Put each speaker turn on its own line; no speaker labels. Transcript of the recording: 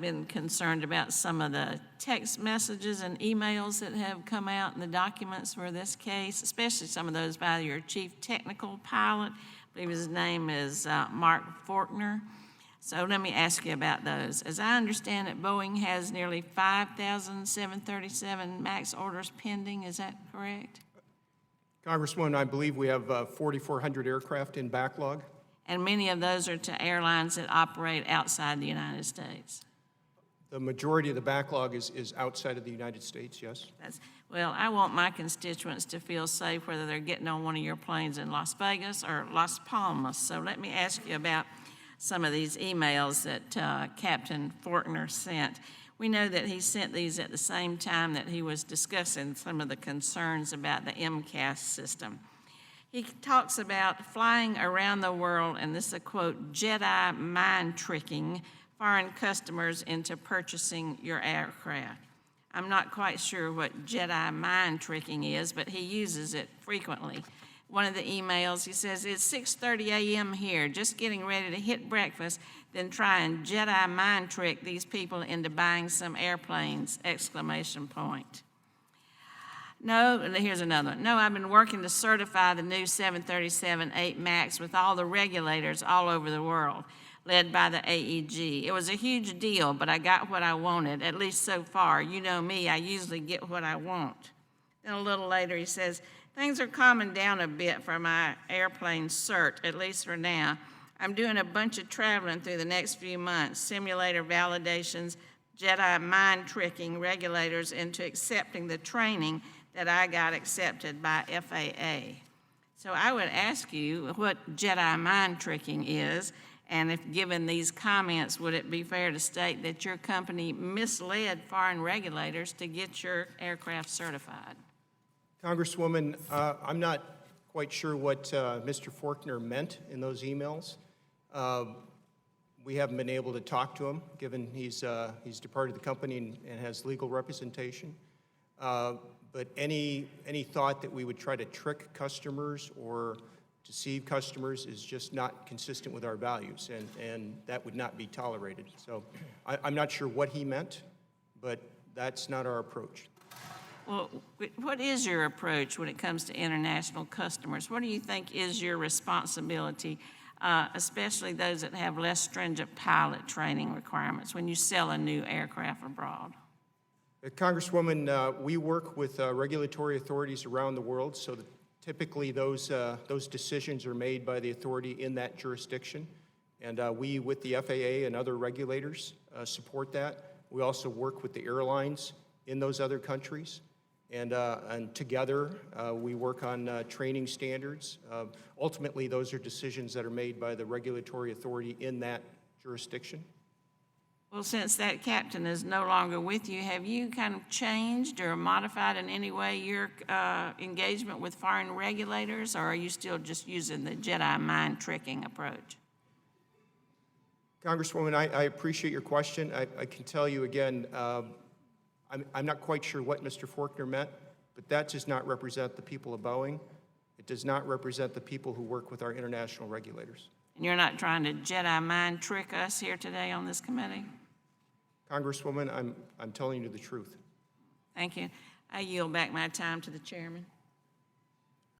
been concerned about some of the text messages and emails that have come out in the documents for this case, especially some of those by your chief technical pilot. I believe his name is Mark Faulkner. So let me ask you about those. As I understand it, Boeing has nearly 5,000 737 MAX orders pending. Is that correct?
Congresswoman, I believe we have 4,400 aircraft in backlog.
And many of those are to airlines that operate outside the United States.
The majority of the backlog is outside of the United States, yes.
Well, I want my constituents to feel safe whether they're getting on one of your planes in Las Vegas or Las Palmas. So let me ask you about some of these emails that Captain Faulkner sent. We know that he sent these at the same time that he was discussing some of the concerns about the MCAS system. He talks about flying around the world, and this is a quote, Jedi mind tricking foreign customers into purchasing your aircraft. I'm not quite sure what Jedi mind tricking is, but he uses it frequently. One of the emails, he says, it's 6:30 a.m. here, just getting ready to hit breakfast, then try and Jedi mind trick these people into buying some airplanes, exclamation point. No, and here's another one. No, I've been working to certify the new 737-8 MAX with all the regulators all over the world, led by the AEG. It was a huge deal, but I got what I wanted, at least so far. You know me, I usually get what I want. Then a little later he says, things are calming down a bit for my airplane cert, at least for now. I'm doing a bunch of traveling through the next few months, simulator validations, Jedi mind tricking regulators into accepting the training that I got accepted by FAA. So I would ask you what Jedi mind tricking is, and if given these comments, would it be fair to state that your company misled foreign regulators to get your aircraft certified?
Congresswoman, I'm not quite sure what Mr. Faulkner meant in those emails. We haven't been able to talk to him, given he's departed the company and has legal representation. But any thought that we would try to trick customers or deceive customers is just not consistent with our values, and that would not be tolerated. So I'm not sure what he meant, but that's not our approach.
Well, what is your approach when it comes to international customers? What do you think is your responsibility, especially those that have less stringent pilot training requirements when you sell a new aircraft abroad?
Congresswoman, we work with regulatory authorities around the world, so that typically those decisions are made by the authority in that jurisdiction, and we, with the FAA and other regulators, support that. We also work with the airlines in those other countries, and together we work on training standards. Ultimately, those are decisions that are made by the regulatory authority in that jurisdiction.
Well, since that captain is no longer with you, have you kind of changed or modified in any way your engagement with foreign regulators, or are you still just using the Jedi mind tricking approach?
Congresswoman, I appreciate your question. I can tell you again, I'm not quite sure what Mr. Faulkner meant, but that does not represent the people of Boeing. It does not represent the people who work with our international regulators.
And you're not trying to Jedi mind trick us here today on this committee?
Congresswoman, I'm telling you the truth.
Thank you. I yield back my time to the chairman.